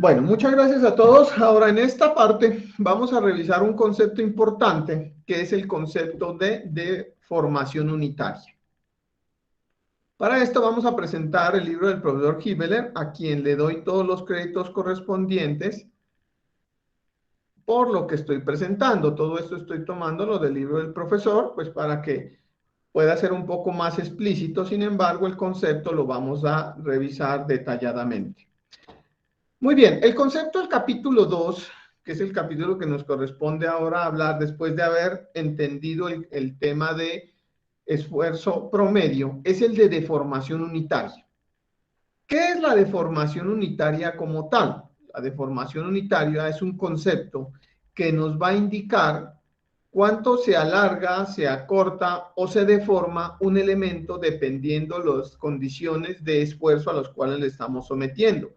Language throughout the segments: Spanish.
Bueno, muchas gracias a todos. Ahora en esta parte vamos a revisar un concepto importante que es el concepto de formación unitaria. Para esto vamos a presentar el libro del profesor Hibbeler, a quien le doy todos los créditos correspondientes por lo que estoy presentando. Todo esto estoy tomando lo del libro del profesor, pues para que pueda ser un poco más explícito. Sin embargo, el concepto lo vamos a revisar detalladamente. Muy bien, el concepto del capítulo 2, que es el capítulo que nos corresponde ahora hablar después de haber entendido el tema de esfuerzo promedio, es el de deformación unitaria. ¿Qué es la deformación unitaria como tal? La deformación unitaria es un concepto que nos va a indicar cuánto se alarga, se acorta o se deforma un elemento dependiendo las condiciones de esfuerzo a los cuales le estamos sometiendo.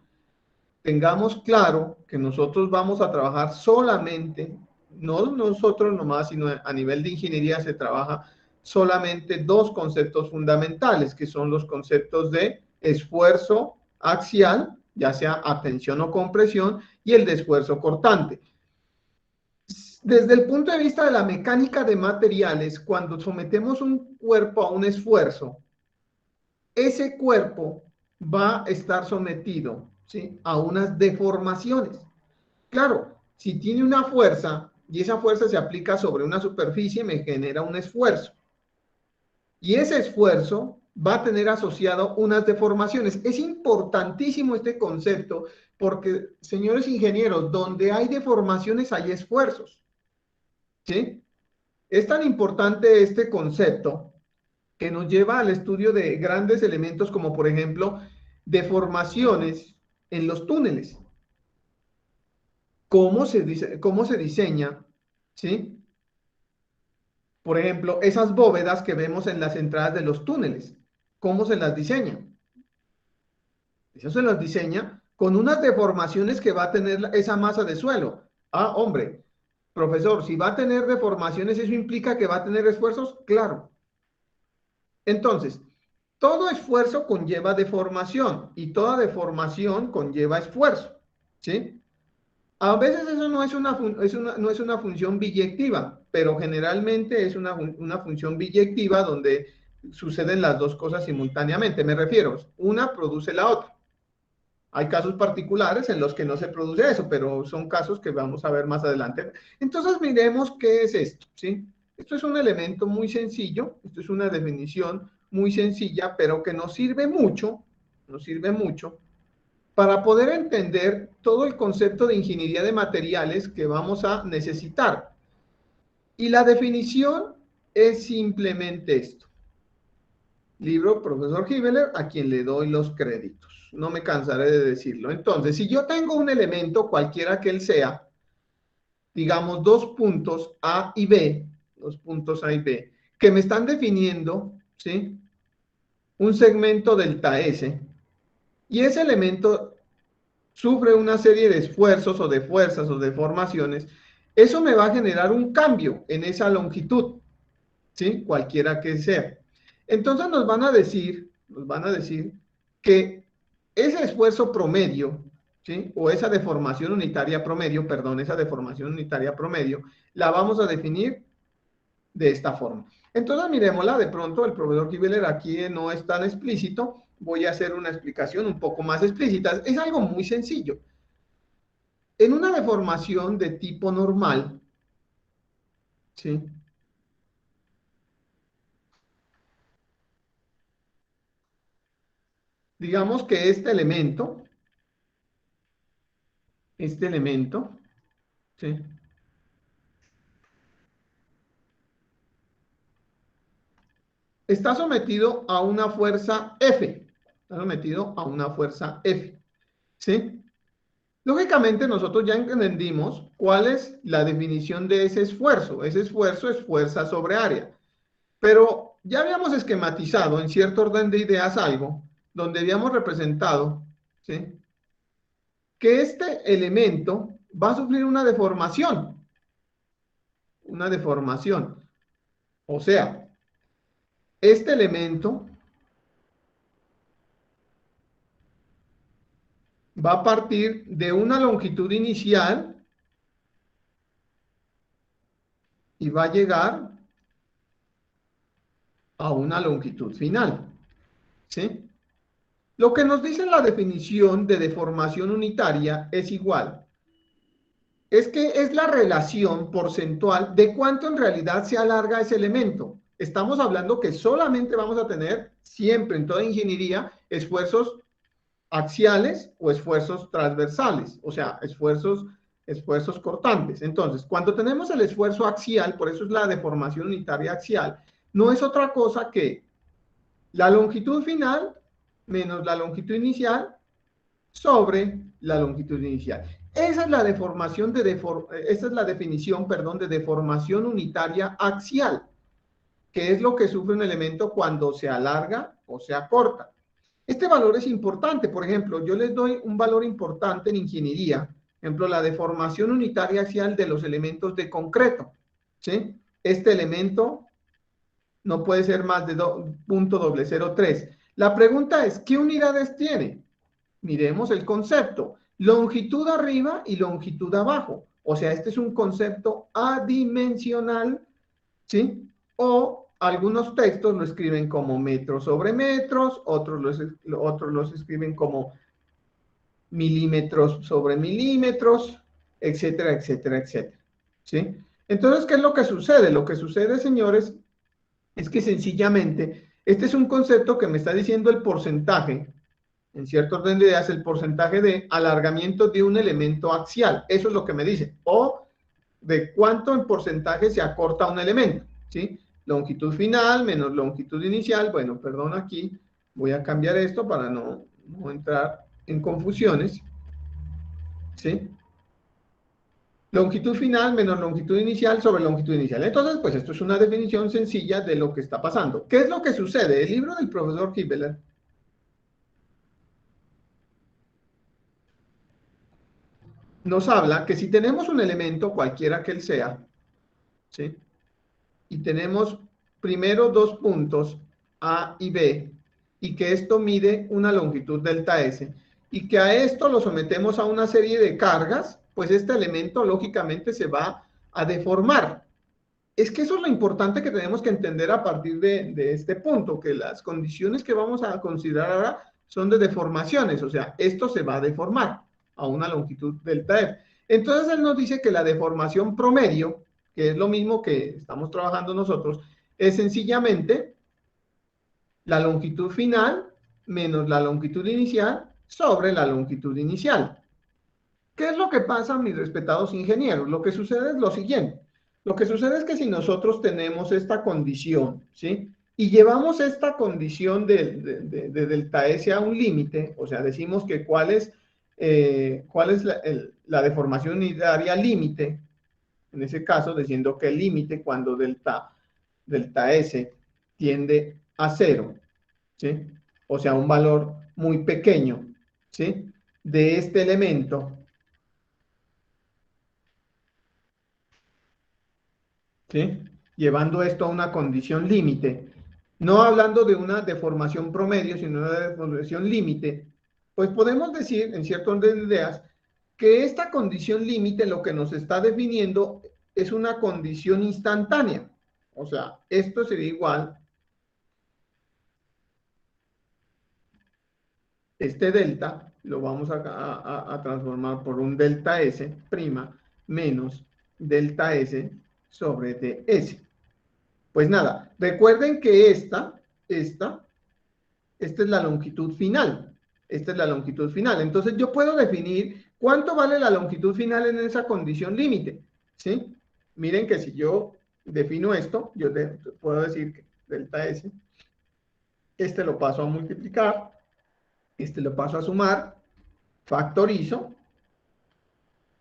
Tengamos claro que nosotros vamos a trabajar solamente, no nosotros nomás, sino a nivel de ingeniería se trabaja solamente dos conceptos fundamentales, que son los conceptos de esfuerzo axial, ya sea a tensión o compresión, y el de esfuerzo cortante. Desde el punto de vista de la mecánica de materiales, cuando sometemos un cuerpo a un esfuerzo, ese cuerpo va a estar sometido, ¿sí?, a unas deformaciones. Claro, si tiene una fuerza y esa fuerza se aplica sobre una superficie, me genera un esfuerzo. Y ese esfuerzo va a tener asociado unas deformaciones. Es importantísimo este concepto porque, señores ingenieros, donde hay deformaciones hay esfuerzos. ¿Sí? Es tan importante este concepto que nos lleva al estudio de grandes elementos como, por ejemplo, deformaciones en los túneles. Cómo se diseña, ¿sí? Por ejemplo, esas bóvedas que vemos en las entradas de los túneles, ¿cómo se las diseña? Eso se las diseña con unas deformaciones que va a tener esa masa de suelo. Ah, hombre, profesor, si va a tener deformaciones, ¿eso implica que va a tener esfuerzos? Claro. Entonces, todo esfuerzo conlleva deformación y toda deformación conlleva esfuerzo, ¿sí? A veces eso no es no es una función biyectiva, pero generalmente es una función biyectiva donde suceden las dos cosas simultáneamente. Me refiero, una produce la otra. Hay casos particulares en los que no se produce eso, pero son casos que vamos a ver más adelante. Entonces miremos qué es esto, ¿sí? Esto es un elemento muy sencillo, esto es una definición muy sencilla, pero que nos sirve mucho para poder entender todo el concepto de ingeniería de materiales que vamos a necesitar. Y la definición es simplemente esto. Libro profesor Hibbeler, a quien le doy los créditos. No me cansaré de decirlo. Entonces, si yo tengo un elemento, cualquiera que él sea, digamos dos puntos A y B, dos puntos A y B, que me están definiendo, ¿sí?, un segmento delta S, y ese elemento sufre una serie de esfuerzos o de fuerzas o deformaciones, eso me va a generar un cambio en esa longitud, ¿sí?, cualquiera que sea. Entonces nos van a decir que ese esfuerzo promedio, ¿sí?, o esa deformación unitaria promedio, perdón, esa deformación unitaria promedio, la vamos a definir de esta forma. Entonces miremosla, de pronto el profesor Hibbeler aquí no es tan explícito, voy a hacer una explicación un poco más explícita. Es algo muy sencillo. En una deformación de tipo normal, ¿sí?, digamos que este elemento, ¿sí?, está sometido a una fuerza F, está sometido a una fuerza F, ¿sí? Lógicamente nosotros ya entendimos cuál es la definición de ese esfuerzo. Ese esfuerzo es fuerza sobre área. Pero ya habíamos esquematizado en cierto orden de ideas algo, donde habíamos representado, ¿sí?, que este elemento va a sufrir una deformación. Una deformación. O sea, este elemento va a partir de una longitud inicial y va a llegar a una longitud final, ¿sí? Lo que nos dice la definición de deformación unitaria es igual. Es que es la relación porcentual de cuánto en realidad se alarga ese elemento. Estamos hablando que solamente vamos a tener siempre en toda ingeniería esfuerzos axiales o esfuerzos transversales, o sea, esfuerzos cortantes. Entonces, cuando tenemos el esfuerzo axial, por eso es la deformación unitaria axial, no es otra cosa que la longitud final menos la longitud inicial sobre la longitud inicial. Esa es la esa es la definición, perdón, de deformación unitaria axial, que es lo que sufre un elemento cuando se alarga o se acorta. Este valor es importante. Por ejemplo, yo les doy un valor importante en ingeniería. Por ejemplo, la deformación unitaria axial de los elementos de concreto. ¿Sí? Este elemento no puede ser más de 0.003. La pregunta es, ¿qué unidades tiene? Miremos el concepto. Longitud arriba y longitud abajo. O sea, este es un concepto adimensional, ¿sí? O algunos textos lo escriben como metros sobre metros, otros los escriben como milímetros sobre milímetros, etcétera, etcétera, etcétera. ¿Sí? Entonces, ¿qué es lo que sucede? Lo que sucede, señores, es que sencillamente este es un concepto que me está diciendo el porcentaje, en cierto orden de ideas, el porcentaje de alargamiento de un elemento axial. Eso es lo que me dice. O de cuánto en porcentaje se acorta un elemento. ¿Sí? Longitud final menos longitud inicial. Bueno, perdón, aquí voy a cambiar esto para no entrar en confusiones. ¿Sí? Longitud final menos longitud inicial sobre longitud inicial. Entonces, pues esto es una definición sencilla de lo que está pasando. ¿Qué es lo que sucede? El libro del profesor Hibbeler nos habla que si tenemos un elemento, cualquiera que él sea, ¿sí? Y tenemos primero dos puntos A y B, y que esto mide una longitud delta S, y que a esto lo sometemos a una serie de cargas, pues este elemento lógicamente se va a deformar. Es que eso es lo importante que tenemos que entender a partir de este punto, que las condiciones que vamos a considerar ahora son de deformaciones, o sea, esto se va a deformar a una longitud delta F. Entonces él nos dice que la deformación promedio, que es lo mismo que estamos trabajando nosotros, es sencillamente la longitud final menos la longitud inicial sobre la longitud inicial. ¿Qué es lo que pasa, mis respetados ingenieros? Lo que sucede es lo siguiente. Lo que sucede es que si nosotros tenemos esta condición, ¿sí? Y llevamos esta condición de delta S a un límite, o sea, decimos que cuál es la deformación unitaria límite, en ese caso, diciendo que el límite cuando delta S tiende a cero, ¿sí? O sea, un valor muy pequeño, ¿sí? De este elemento, ¿sí? Llevando esto a una condición límite, no hablando de una deformación promedio, sino de una deformación límite, pues podemos decir, en cierto orden de ideas, que esta condición límite lo que nos está definiendo es una condición instantánea. O sea, esto sería igual, este delta lo vamos a transformar por un delta S prima menos delta S sobre ds. Pues nada, recuerden que esta es la longitud final. Esta es la longitud final. Entonces yo puedo definir cuánto vale la longitud final en esa condición límite. ¿Sí? Miren que si yo defino esto, puedo decir que delta S, este lo paso a multiplicar, este lo paso a sumar, factorizo,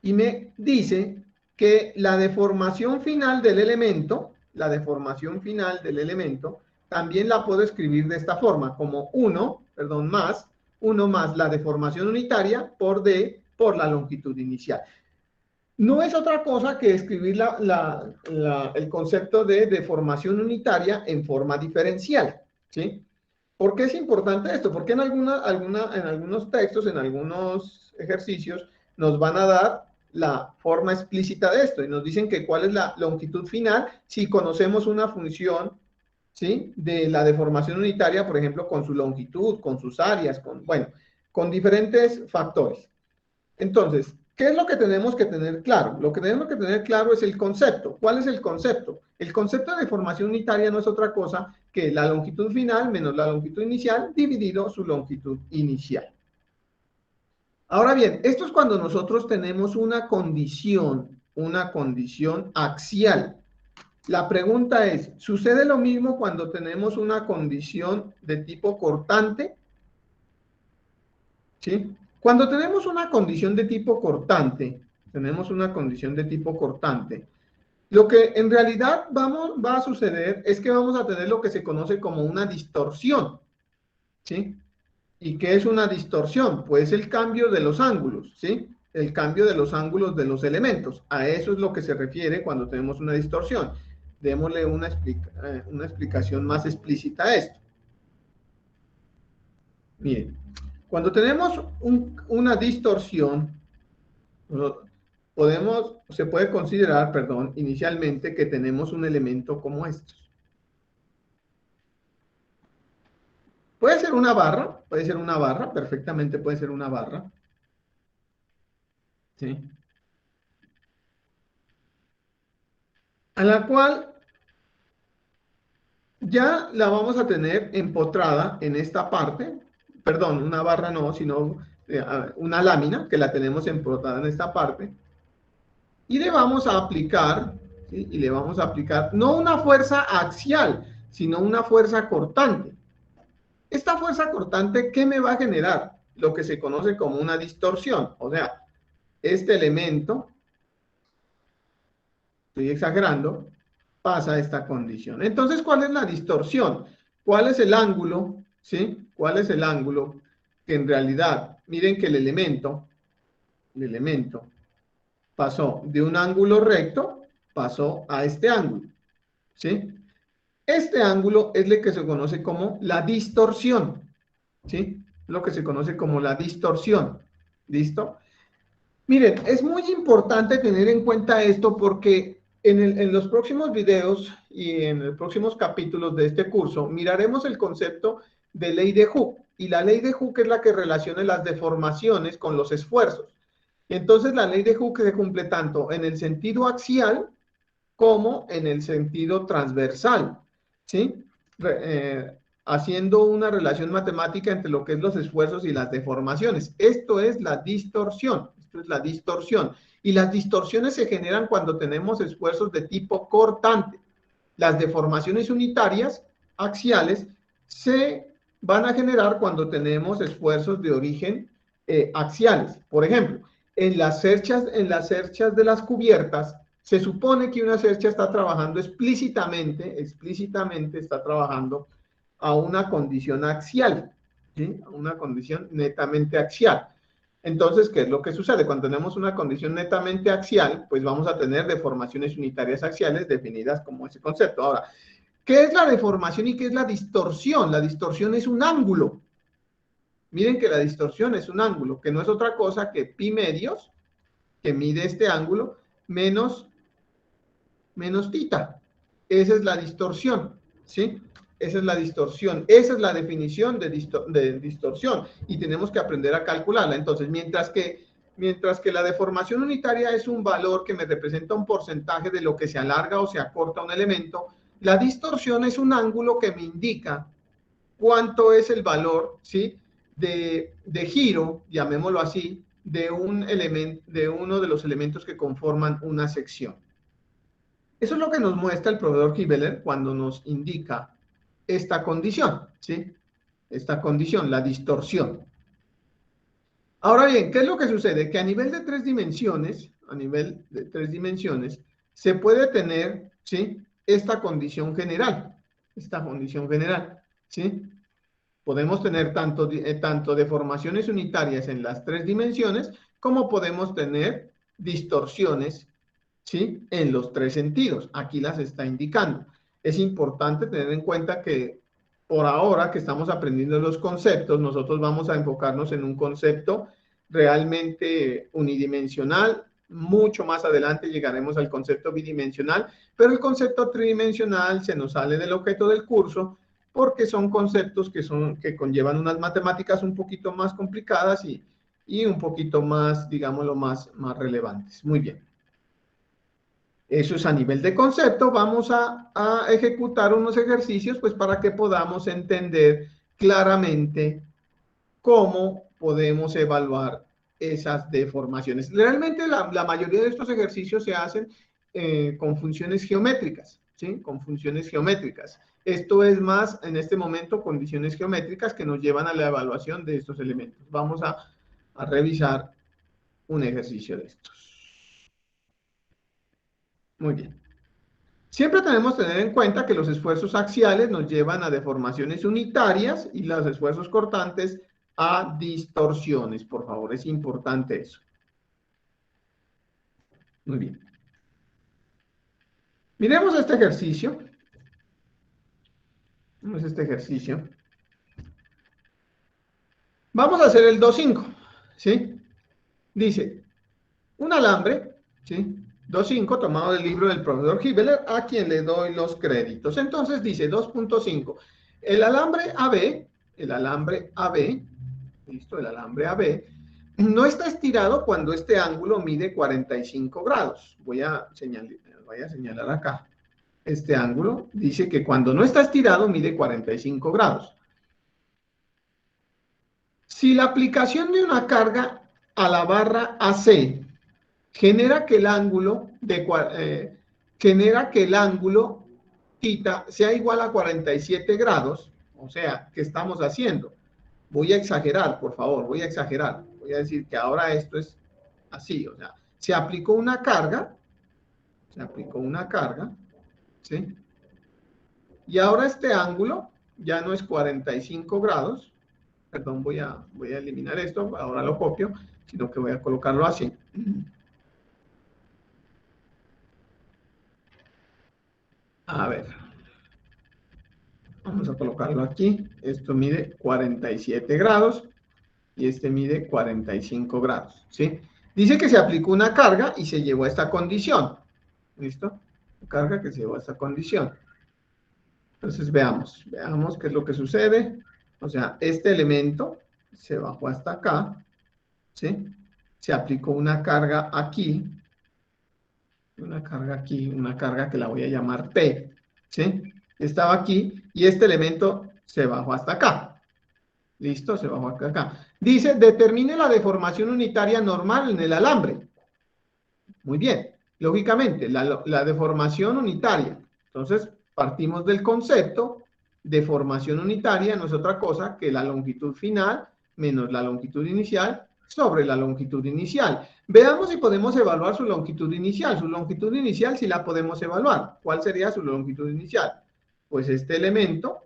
y me dice que la deformación final del elemento, también la puedo escribir de esta forma, como 1 más la deformación unitaria por D por la longitud inicial. No es otra cosa que escribir el concepto de deformación unitaria en forma diferencial, ¿sí? ¿Por qué es importante esto? Porque en algunos textos, en algunos ejercicios, nos van a dar la forma explícita de esto y nos dicen que cuál es la longitud final si conocemos una función, ¿sí?, de la deformación unitaria, por ejemplo, con su longitud, con sus áreas, bueno, con diferentes factores. Entonces, ¿qué es lo que tenemos que tener claro? Lo que tenemos que tener claro es el concepto. ¿Cuál es el concepto? El concepto de deformación unitaria no es otra cosa que la longitud final menos la longitud inicial dividido su longitud inicial. Ahora bien, esto es cuando nosotros tenemos una condición axial. La pregunta es, ¿sucede lo mismo cuando tenemos una condición de tipo cortante? ¿Sí? Cuando tenemos una condición de tipo cortante, lo que en realidad va a suceder es que vamos a tener lo que se conoce como una distorsión, ¿sí? ¿Y qué es una distorsión? Pues el cambio de los ángulos, ¿sí? El cambio de los ángulos de los elementos. A eso es lo que se refiere cuando tenemos una distorsión. Démosle una explicación más explícita a esto. Miren, cuando tenemos una distorsión, se puede considerar, perdón, inicialmente que tenemos un elemento como estos. Puede ser una barra, perfectamente puede ser una barra. ¿Sí? A la cual ya la vamos a tener empotrada en esta parte, perdón, una barra no, sino una lámina que la tenemos empotrada en esta parte, y le vamos a aplicar, ¿sí?, y le vamos a aplicar no una fuerza axial, sino una fuerza cortante. Esta fuerza cortante, ¿qué me va a generar? Lo que se conoce como una distorsión, o sea, este elemento, estoy exagerando, pasa esta condición. Entonces, ¿cuál es la distorsión? ¿Cuál es el ángulo? ¿Sí? ¿Cuál es el ángulo que en realidad, miren que el elemento pasó de un ángulo recto, pasó a este ángulo, ¿sí? Este ángulo es lo que se conoce como la distorsión, ¿sí? Lo que se conoce como la distorsión, ¿listo? Miren, es muy importante tener en cuenta esto porque en los próximos videos y en los próximos capítulos de este curso miraremos el concepto de ley de Hooke. Y la ley de Hooke es la que relaciona las deformaciones con los esfuerzos. Entonces, la ley de Hooke se cumple tanto en el sentido axial como en el sentido transversal, ¿sí? Haciendo una relación matemática entre lo que es los esfuerzos y las deformaciones. Esto es la distorsión. Y las distorsiones se generan cuando tenemos esfuerzos de tipo cortante. Las deformaciones unitarias, axiales, se van a generar cuando tenemos esfuerzos de origen axiales. Por ejemplo, en las cerchas de las cubiertas, se supone que una cercha está trabajando explícitamente está trabajando a una condición axial, ¿sí? A una condición netamente axial. Entonces, ¿qué es lo que sucede? Cuando tenemos una condición netamente axial, pues vamos a tener deformaciones unitarias axiales definidas como ese concepto. Ahora, ¿qué es la deformación y qué es la distorsión? La distorsión es un ángulo. Miren que la distorsión es un ángulo, que no es otra cosa que pi medios, que mide este ángulo, menos tita. Esa es la distorsión, ¿sí? Esa es la distorsión. Esa es la definición de distorsión y tenemos que aprender a calcularla. Entonces, mientras que la deformación unitaria es un valor que me representa un porcentaje de lo que se alarga o se acorta un elemento, la distorsión es un ángulo que me indica cuánto es el valor, ¿sí?, de giro, llamémoslo así, de uno de los elementos que conforman una sección. Eso es lo que nos muestra el proveedor Hibeler cuando nos indica esta condición, ¿sí? Esta condición, la distorsión. Ahora bien, ¿qué es lo que sucede? Que a nivel de tres dimensiones, se puede tener, ¿sí?, esta condición general, ¿sí? Podemos tener tanto deformaciones unitarias en las tres dimensiones, como podemos tener distorsiones, ¿sí?, en los tres sentidos. Aquí las está indicando. Es importante tener en cuenta que por ahora que estamos aprendiendo los conceptos, nosotros vamos a enfocarnos en un concepto realmente unidimensional. Mucho más adelante llegaremos al concepto bidimensional, pero el concepto tridimensional se nos sale del objeto del curso porque son conceptos que conllevan unas matemáticas un poquito más complicadas y un poquito más, digámoslo, más relevantes. Muy bien. Eso es a nivel de concepto. Vamos a ejecutar unos ejercicios pues para que podamos entender claramente cómo podemos evaluar esas deformaciones. Realmente la mayoría de estos ejercicios se hacen con funciones geométricas, ¿sí? Con funciones geométricas. Esto es más, en este momento, condiciones geométricas que nos llevan a la evaluación de estos elementos. Vamos a revisar un ejercicio de estos. Muy bien. Siempre tenemos que tener en cuenta que los esfuerzos axiales nos llevan a deformaciones unitarias y los esfuerzos cortantes a distorsiones. Por favor, es importante eso. Muy bien. Miremos este ejercicio. Vamos a este ejercicio. Vamos a hacer el 2.5, ¿sí? Dice, un alambre, ¿sí? 2.5 tomado del libro del profesor Hibeler, a quien le doy los créditos. Entonces dice 2.5, el alambre AB, listo, el alambre AB, no está estirado cuando este ángulo mide 45 grados. Voy a señalar acá. Este ángulo dice que cuando no está estirado mide 45 grados. Si la aplicación de una carga a la barra AC genera que el ángulo θ sea igual a 47 grados, o sea, ¿qué estamos haciendo? Voy a exagerar, por favor, voy a exagerar. Voy a decir que ahora esto es así, o sea, se aplicó una carga, ¿sí? Y ahora este ángulo ya no es 45 grados, perdón, voy a eliminar esto, ahora lo copio, sino que voy a colocarlo así. A ver, vamos a colocarlo aquí, esto mide 47 grados y este mide 45 grados, ¿sí? Dice que se aplicó una carga y se llevó a esta condición, ¿listo? Carga que se llevó a esta condición. Entonces veamos qué es lo que sucede. O sea, este elemento se bajó hasta acá, ¿sí? Se aplicó una carga aquí, una carga que la voy a llamar P, ¿sí? Estaba aquí y este elemento se bajó hasta acá. ¿Listo? Se bajó hasta acá. Dice, determine la deformación unitaria normal en el alambre. Muy bien. Lógicamente, la deformación unitaria. Entonces, partimos del concepto, deformación unitaria no es otra cosa que la longitud final menos la longitud inicial sobre la longitud inicial. Veamos si podemos evaluar su longitud inicial. Su longitud inicial sí la podemos evaluar. ¿Cuál sería su longitud inicial? Pues este elemento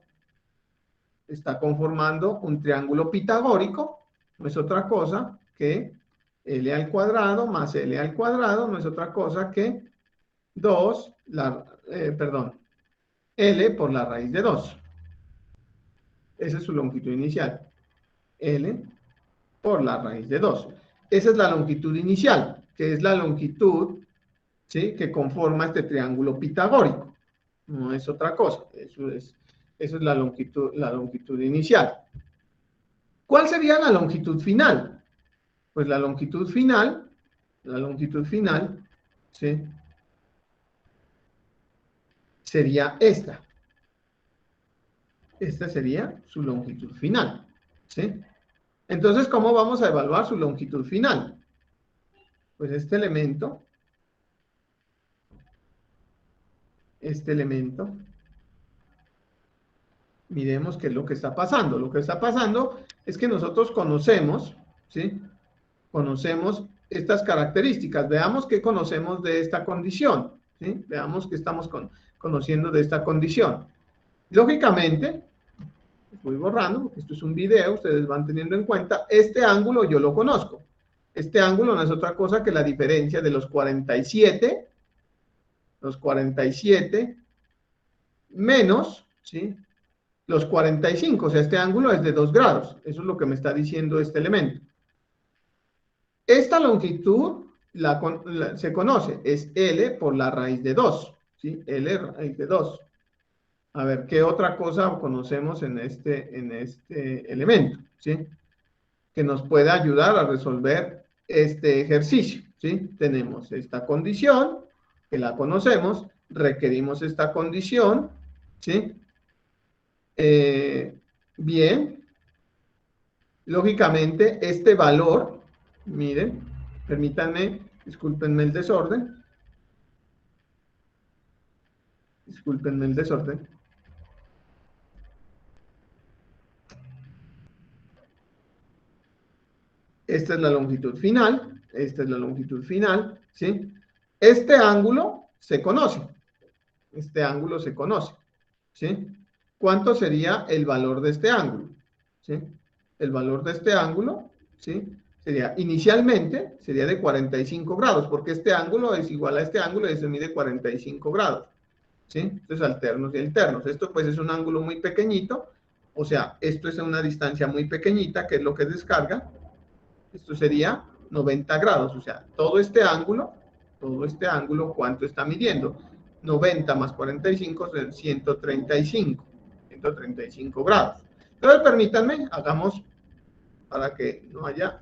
está conformando un triángulo pitagórico, no es otra cosa que L al cuadrado más L al cuadrado, no es otra cosa que 2, L por la raíz de 2. Esa es su longitud inicial. L por la raíz de 2. Esa es la longitud inicial, que es la longitud, ¿sí?, que conforma este triángulo pitagórico. No es otra cosa. Eso es la longitud inicial. ¿Cuál sería la longitud final? Pues la longitud final, ¿sí?, sería esta. Esta sería su longitud final, ¿sí? Entonces, ¿cómo vamos a evaluar su longitud final? Pues este elemento, miremos qué es lo que está pasando. Lo que está pasando es que nosotros conocemos, ¿sí?, conocemos estas características. Veamos qué conocemos de esta condición, ¿sí? Veamos qué estamos conociendo de esta condición. Lógicamente, voy borrando, porque esto es un video, ustedes van teniendo en cuenta, este ángulo yo lo conozco. Este ángulo no es otra cosa que la diferencia de los 47 menos, ¿sí?, los 45, o sea, este ángulo es de 2 grados. Eso es lo que me está diciendo este elemento. Esta longitud se conoce, es L por la raíz de 2, ¿sí? L raíz de 2. A ver, ¿qué otra cosa conocemos en este elemento? ¿Sí? Que nos puede ayudar a resolver este ejercicio, ¿sí? Tenemos esta condición, que la conocemos, requerimos esta condición, ¿sí? Bien, lógicamente este valor, miren, permítanme, discúlpenme el desorden, discúlpenme el desorden. Esta es la longitud final, esta es la longitud final, ¿sí? Este ángulo se conoce, este ángulo se conoce, ¿sí? ¿Cuánto sería el valor de este ángulo? ¿Sí? El valor de este ángulo, ¿sí? Sería, inicialmente, sería de 45 grados, porque este ángulo es igual a este ángulo y se mide 45 grados, ¿sí? Entonces, alternos y alternos. Esto, pues, es un ángulo muy pequeñito, o sea, esto es a una distancia muy pequeñita, que es lo que descarga. Esto sería 90 grados, o sea, todo este ángulo, ¿cuánto está midiendo? 90 más 45 son 135 grados. Entonces, permítanme, hagamos para que no haya.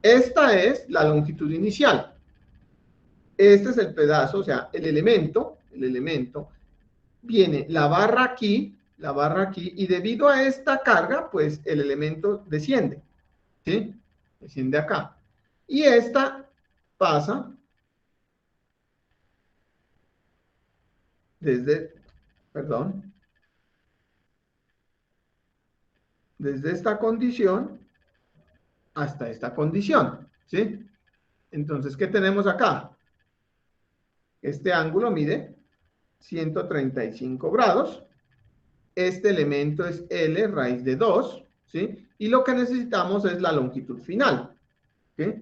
Esta es la longitud inicial. Este es el pedazo, o sea, el elemento, viene la barra aquí, y debido a esta carga, pues el elemento desciende, ¿sí? Desciende acá. Y esta pasa desde, perdón, desde esta condición hasta esta condición, ¿sí? Entonces, ¿qué tenemos acá? Este ángulo mide 135 grados. Este elemento es L raíz de 2, ¿sí? Y lo que necesitamos es la longitud final, ¿sí?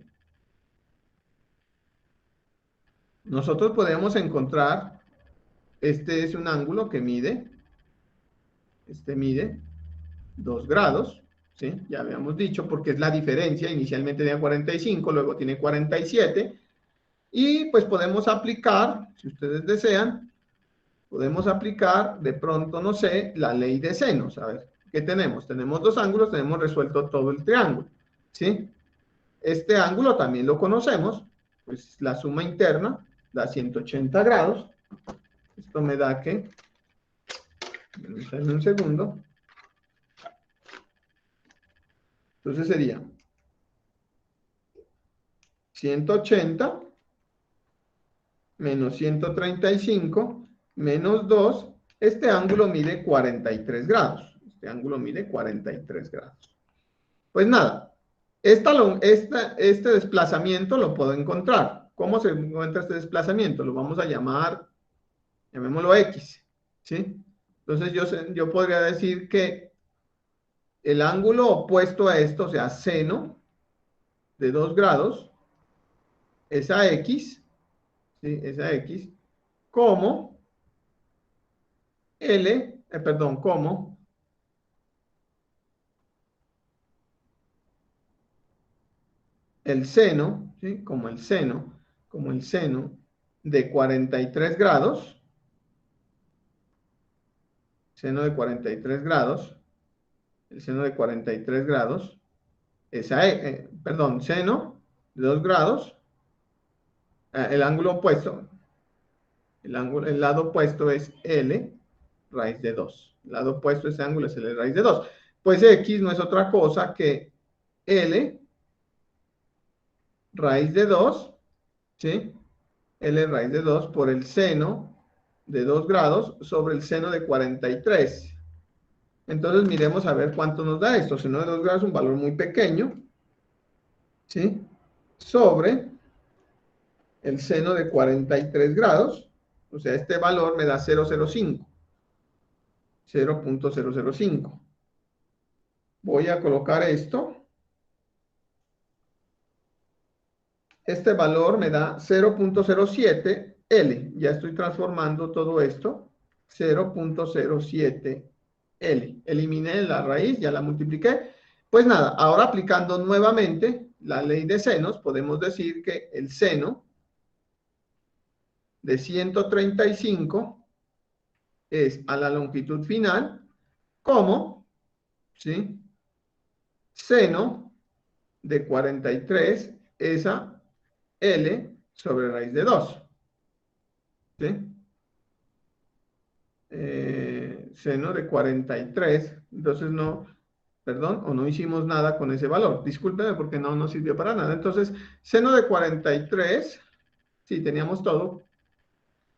Nosotros podemos encontrar, este es un ángulo que mide, este mide 2 grados, ¿sí? Ya habíamos dicho, porque es la diferencia, inicialmente tenía 45, luego tiene 47, y pues podemos aplicar, si ustedes desean, podemos aplicar de pronto, no sé, la ley de senos. A ver, ¿qué tenemos? Tenemos dos ángulos, tenemos resuelto todo el triángulo, ¿sí? Este ángulo también lo conocemos, pues la suma interna da 180 grados. Esto me da que, denme un segundo, entonces sería 180 menos 135 menos 2, este ángulo mide 43 grados. Este ángulo mide 43 grados. Pues nada, este desplazamiento lo puedo encontrar. ¿Cómo se encuentra este desplazamiento? Lo vamos a llamar, llamémoslo X, ¿sí? Entonces yo podría decir que el ángulo opuesto a esto, o sea, seno de 2 grados, esa X, ¿sí? Esa X, como como el seno, ¿sí? Como el seno de 43 grados, seno de 43 grados, el seno de 43 grados, seno de 2 grados, el ángulo opuesto, el lado opuesto es L raíz de 2. El lado opuesto a ese ángulo es L raíz de 2. Pues X no es otra cosa que L raíz de 2, ¿sí? L raíz de 2 por el seno de 2 grados sobre el seno de 43. Entonces miremos a ver cuánto nos da esto. Seno de 2 grados es un valor muy pequeño, ¿sí? Sobre el seno de 43 grados, o sea, este valor me da 0,05. 0.005. Voy a colocar esto. Este valor me da 0.07 L. Ya estoy transformando todo esto. 0.07 L. Eliminé la raíz, ya la multipliqué. Pues nada, ahora aplicando nuevamente la ley de senos, podemos decir que el seno de 135 es a la longitud final como, ¿sí?, seno de 43 es a L sobre raíz de 2. ¿Sí? Seno de 43. Entonces no, perdón, o no hicimos nada con ese valor. Discúlpenme porque no nos sirvió para nada. Entonces, seno de 43, sí, teníamos todo,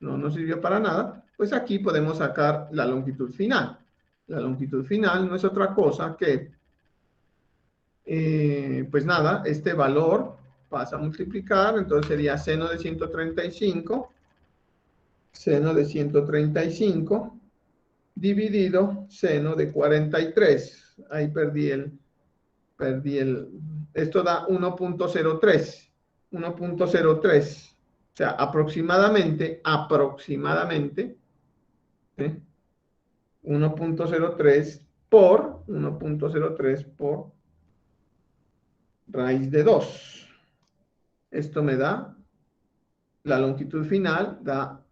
no nos sirvió para nada. Pues aquí podemos sacar la longitud final. La longitud final no es otra cosa que, pues nada, este valor pasa a multiplicar, entonces sería seno de 135, seno de 135 dividido seno de 43. Ahí perdí el, esto da 1.03, 1.03. O sea, aproximadamente, ¿sí?, 1.03 por raíz de 2. Esto me da, la longitud final da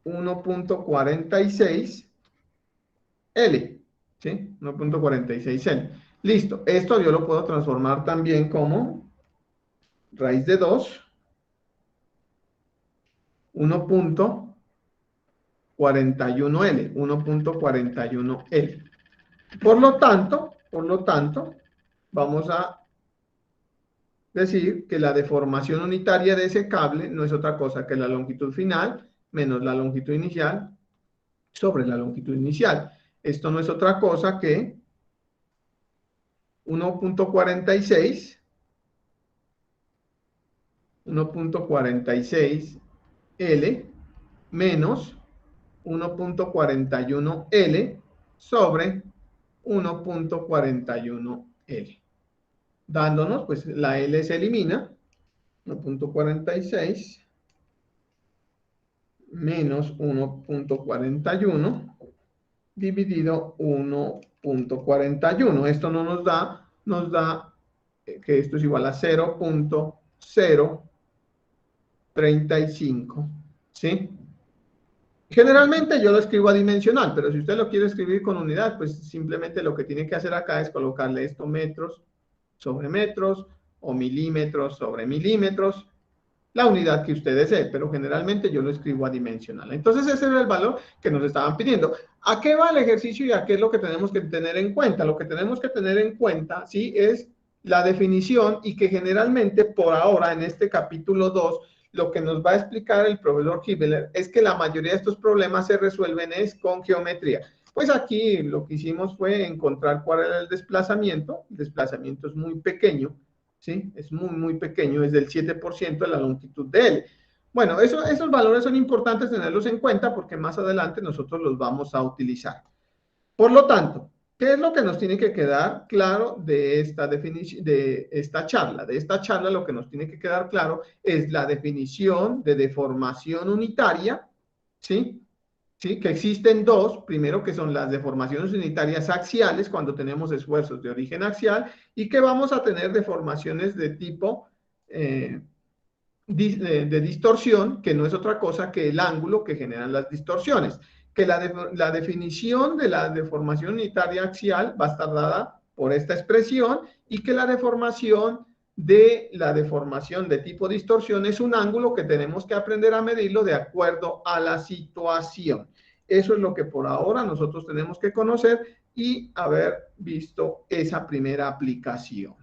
1.46 L, ¿sí? 1.46 L. Listo, esto yo lo puedo transformar también como raíz de 2, 1.41 L, 1.41 L. Por lo tanto, vamos a decir que la deformación unitaria de ese cable no es otra cosa que la longitud final menos la longitud inicial sobre la longitud inicial. Esto no es otra cosa que 1.46 L menos 1.41 L sobre 1.41 L, dándonos, pues la L se elimina, 1.46 menos 1.41 dividido 1.41. Esto no nos da que esto es igual a 0.035, ¿sí? Generalmente yo lo escribo adimensional, pero si usted lo quiere escribir con unidad, pues simplemente lo que tiene que hacer acá es colocarle esto metros sobre metros o milímetros sobre milímetros, la unidad que usted desee, pero generalmente yo lo escribo adimensional. Entonces ese era el valor que nos estaban pidiendo. ¿A qué va el ejercicio y a qué es lo que tenemos que tener en cuenta? Lo que tenemos que tener en cuenta, sí, es la definición, y que generalmente por ahora en este capítulo 2 lo que nos va a explicar el profesor Hibbeler es que la mayoría de estos problemas se resuelven es con geometría. Pues aquí lo que hicimos fue encontrar cuál era el desplazamiento. El desplazamiento es muy pequeño, ¿sí? Es muy, muy pequeño, es del 7% de la longitud de L. Bueno, esos valores son importantes tenerlos en cuenta porque más adelante nosotros los vamos a utilizar. Por lo tanto, ¿qué es lo que nos tiene que quedar claro de esta definición, de esta charla? De esta charla lo que nos tiene que quedar claro es la definición de deformación unitaria, ¿sí? ¿Sí? Que existen dos, primero que son las deformaciones unitarias axiales cuando tenemos esfuerzos de origen axial, y que vamos a tener deformaciones de tipo de distorsión, que no es otra cosa que el ángulo que generan las distorsiones. Que la definición de la deformación unitaria axial va a estar dada por esta expresión, y que la deformación de tipo distorsión es un ángulo que tenemos que aprender a medirlo de acuerdo a la situación. Eso es lo que por ahora nosotros tenemos que conocer y haber visto esa primera aplicación.